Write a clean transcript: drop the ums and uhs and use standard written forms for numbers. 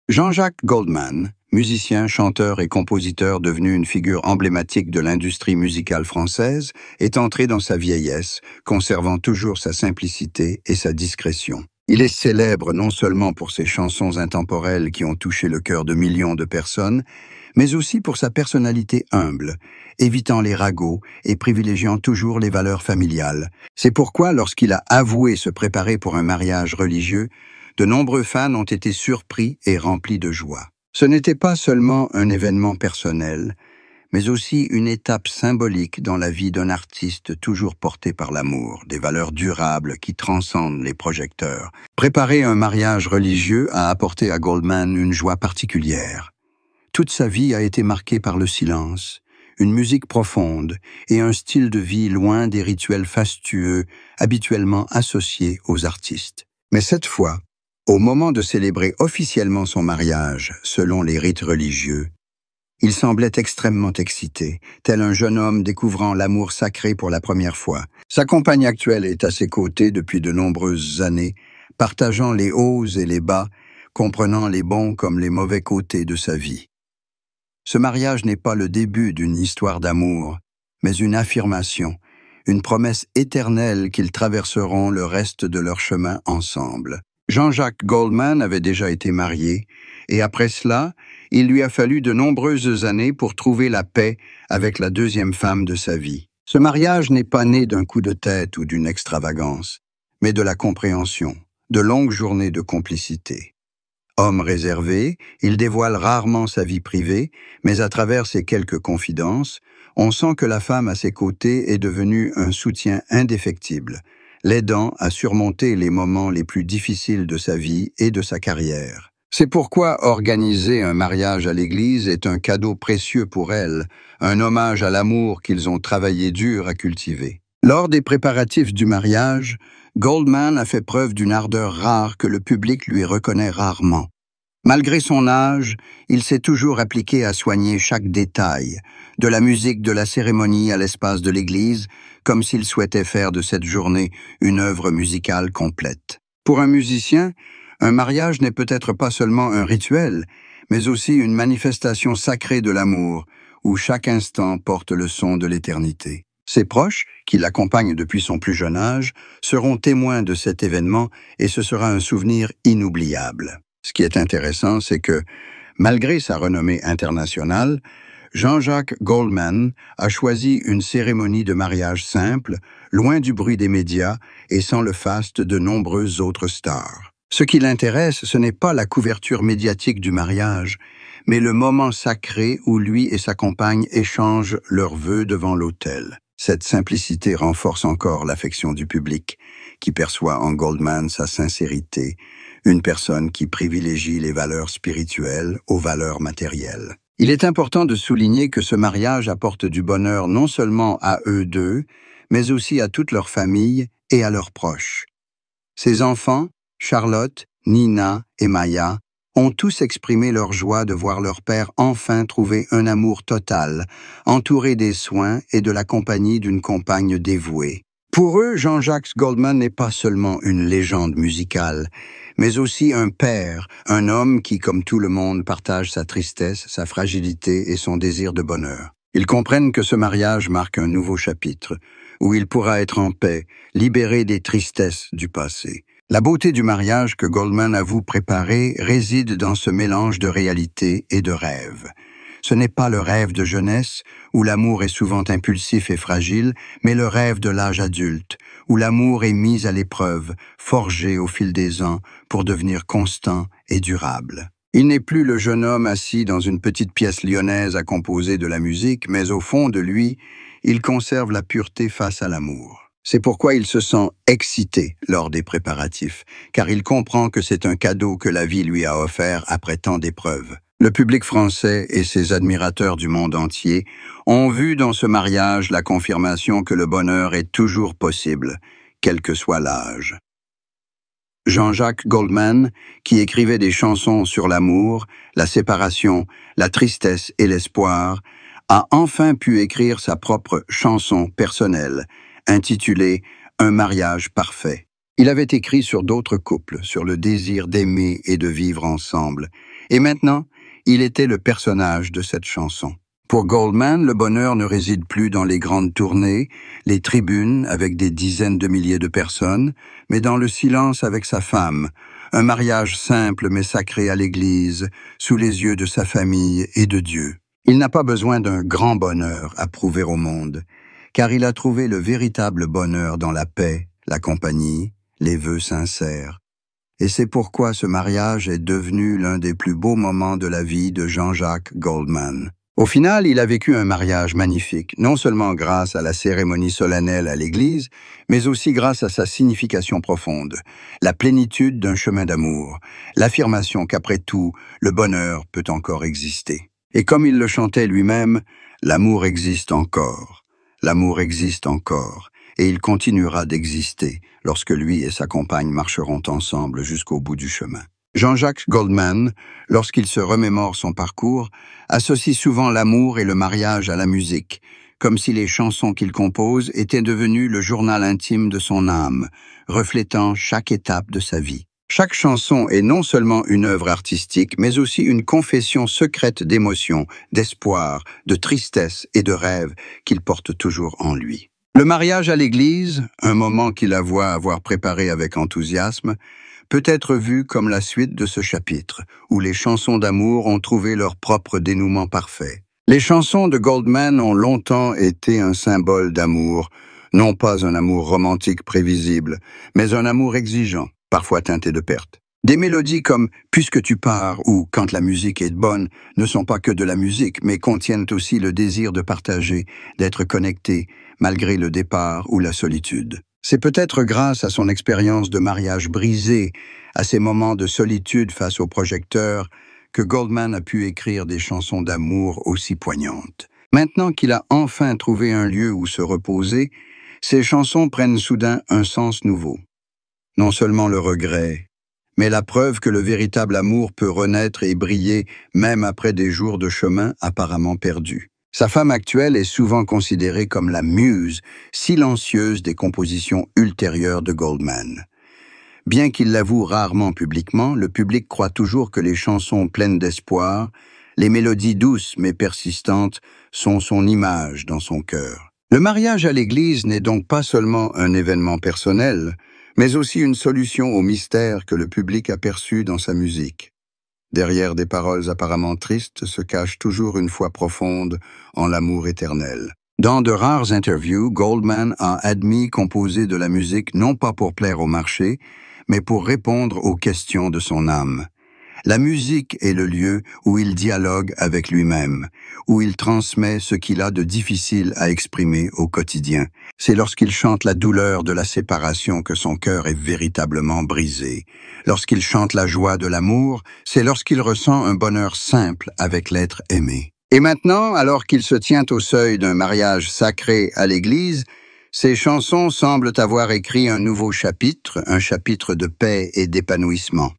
Jean-Jacques Goldman, musicien, chanteur et compositeur devenu une figure emblématique de l'industrie musicale française, est entré dans sa vieillesse, conservant toujours sa simplicité et sa discrétion. Il est célèbre non seulement pour ses chansons intemporelles qui ont touché le cœur de millions de personnes, mais aussi pour sa personnalité humble, évitant les ragots et privilégiant toujours les valeurs familiales. C'est pourquoi, lorsqu'il a avoué se préparer pour un mariage religieux, de nombreux fans ont été surpris et remplis de joie. Ce n'était pas seulement un événement personnel, mais aussi une étape symbolique dans la vie d'un artiste toujours porté par l'amour, des valeurs durables qui transcendent les projecteurs. Préparer un mariage religieux a apporté à Goldman une joie particulière. Toute sa vie a été marquée par le silence, une musique profonde et un style de vie loin des rituels fastueux habituellement associés aux artistes. Mais cette fois, au moment de célébrer officiellement son mariage, selon les rites religieux, il semblait extrêmement excité, tel un jeune homme découvrant l'amour sacré pour la première fois. Sa compagne actuelle est à ses côtés depuis de nombreuses années, partageant les hauts et les bas, comprenant les bons comme les mauvais côtés de sa vie. Ce mariage n'est pas le début d'une histoire d'amour, mais une affirmation, une promesse éternelle qu'ils traverseront le reste de leur chemin ensemble. Jean-Jacques Goldman avait déjà été marié, et après cela, il lui a fallu de nombreuses années pour trouver la paix avec la deuxième femme de sa vie. Ce mariage n'est pas né d'un coup de tête ou d'une extravagance, mais de la compréhension, de longues journées de complicité. Homme réservé, il dévoile rarement sa vie privée, mais à travers ses quelques confidences, on sent que la femme à ses côtés est devenue un soutien indéfectible, l'aidant à surmonter les moments les plus difficiles de sa vie et de sa carrière. C'est pourquoi organiser un mariage à l'église est un cadeau précieux pour elle, un hommage à l'amour qu'ils ont travaillé dur à cultiver. Lors des préparatifs du mariage, Goldman a fait preuve d'une ardeur rare que le public lui reconnaît rarement. Malgré son âge, il s'est toujours appliqué à soigner chaque détail, de la musique de la cérémonie à l'espace de l'église, comme s'il souhaitait faire de cette journée une œuvre musicale complète. Pour un musicien, un mariage n'est peut-être pas seulement un rituel, mais aussi une manifestation sacrée de l'amour, où chaque instant porte le son de l'éternité. Ses proches, qui l'accompagnent depuis son plus jeune âge, seront témoins de cet événement et ce sera un souvenir inoubliable. Ce qui est intéressant, c'est que, malgré sa renommée internationale, Jean-Jacques Goldman a choisi une cérémonie de mariage simple, loin du bruit des médias et sans le faste de nombreuses autres stars. Ce qui l'intéresse, ce n'est pas la couverture médiatique du mariage, mais le moment sacré où lui et sa compagne échangent leurs vœux devant l'autel. Cette simplicité renforce encore l'affection du public, qui perçoit en Goldman sa sincérité, une personne qui privilégie les valeurs spirituelles aux valeurs matérielles. Il est important de souligner que ce mariage apporte du bonheur non seulement à eux deux, mais aussi à toute leur famille et à leurs proches. Ses enfants, Charlotte, Nina et Maya, ont tous exprimé leur joie de voir leur père enfin trouver un amour total, entouré des soins et de la compagnie d'une compagne dévouée. Pour eux, Jean-Jacques Goldman n'est pas seulement une légende musicale, mais aussi un père, un homme qui, comme tout le monde, partage sa tristesse, sa fragilité et son désir de bonheur. Ils comprennent que ce mariage marque un nouveau chapitre, où il pourra être en paix, libéré des tristesses du passé. La beauté du mariage que Goldman avoue préparer réside dans ce mélange de réalité et de rêve. Ce n'est pas le rêve de jeunesse, où l'amour est souvent impulsif et fragile, mais le rêve de l'âge adulte, où l'amour est mis à l'épreuve, forgé au fil des ans pour devenir constant et durable. Il n'est plus le jeune homme assis dans une petite pièce lyonnaise à composer de la musique, mais au fond de lui, il conserve la pureté face à l'amour. C'est pourquoi il se sent excité lors des préparatifs, car il comprend que c'est un cadeau que la vie lui a offert après tant d'épreuves. Le public français et ses admirateurs du monde entier ont vu dans ce mariage la confirmation que le bonheur est toujours possible, quel que soit l'âge. Jean-Jacques Goldman, qui écrivait des chansons sur l'amour, la séparation, la tristesse et l'espoir, a enfin pu écrire sa propre chanson personnelle, intitulée « Un mariage parfait ». Il avait écrit sur d'autres couples, sur le désir d'aimer et de vivre ensemble, Et maintenant, il était le personnage de cette chanson. Pour Goldman, le bonheur ne réside plus dans les grandes tournées, les tribunes avec des dizaines de milliers de personnes, mais dans le silence avec sa femme, un mariage simple mais sacré à l'église, sous les yeux de sa famille et de Dieu. Il n'a pas besoin d'un grand bonheur à prouver au monde, car il a trouvé le véritable bonheur dans la paix, la compagnie, les vœux sincères. Et c'est pourquoi ce mariage est devenu l'un des plus beaux moments de la vie de Jean-Jacques Goldman. Au final, il a vécu un mariage magnifique, non seulement grâce à la cérémonie solennelle à l'église, mais aussi grâce à sa signification profonde, la plénitude d'un chemin d'amour, l'affirmation qu'après tout, le bonheur peut encore exister. Et comme il le chantait lui-même, l'amour existe encore, l'amour existe encore, et il continuera d'exister lorsque lui et sa compagne marcheront ensemble jusqu'au bout du chemin. Jean-Jacques Goldman, lorsqu'il se remémore son parcours, associe souvent l'amour et le mariage à la musique, comme si les chansons qu'il compose étaient devenues le journal intime de son âme, reflétant chaque étape de sa vie. Chaque chanson est non seulement une œuvre artistique, mais aussi une confession secrète d'émotions, d'espoir, de tristesse et de rêve qu'il porte toujours en lui. Le mariage à l'église, un moment qu'il avoue avoir préparé avec enthousiasme, peut être vu comme la suite de ce chapitre, où les chansons d'amour ont trouvé leur propre dénouement parfait. Les chansons de Goldman ont longtemps été un symbole d'amour, non pas un amour romantique prévisible, mais un amour exigeant, parfois teinté de perte. Des mélodies comme « Puisque tu pars » ou « Quand la musique est bonne » ne sont pas que de la musique, mais contiennent aussi le désir de partager, d'être connecté, malgré le départ ou la solitude. C'est peut-être grâce à son expérience de mariage brisé, à ses moments de solitude face au projecteur, que Goldman a pu écrire des chansons d'amour aussi poignantes. Maintenant qu'il a enfin trouvé un lieu où se reposer, ses chansons prennent soudain un sens nouveau. Non seulement le regret, mais la preuve que le véritable amour peut renaître et briller même après des jours de chemin apparemment perdus. Sa femme actuelle est souvent considérée comme la muse silencieuse des compositions ultérieures de Goldman. Bien qu'il l'avoue rarement publiquement, le public croit toujours que les chansons pleines d'espoir, les mélodies douces mais persistantes, sont son image dans son cœur. Le mariage à l'église n'est donc pas seulement un événement personnel, mais aussi une solution au mystère que le public a perçu dans sa musique. Derrière des paroles apparemment tristes se cache toujours une foi profonde en l'amour éternel. Dans de rares interviews, Goldman a admis composer de la musique non pas pour plaire au marché, mais pour répondre aux questions de son âme. La musique est le lieu où il dialogue avec lui-même, où il transmet ce qu'il a de difficile à exprimer au quotidien. C'est lorsqu'il chante la douleur de la séparation que son cœur est véritablement brisé. Lorsqu'il chante la joie de l'amour, c'est lorsqu'il ressent un bonheur simple avec l'être aimé. Et maintenant, alors qu'il se tient au seuil d'un mariage sacré à l'église, ses chansons semblent avoir écrit un nouveau chapitre, un chapitre de paix et d'épanouissement.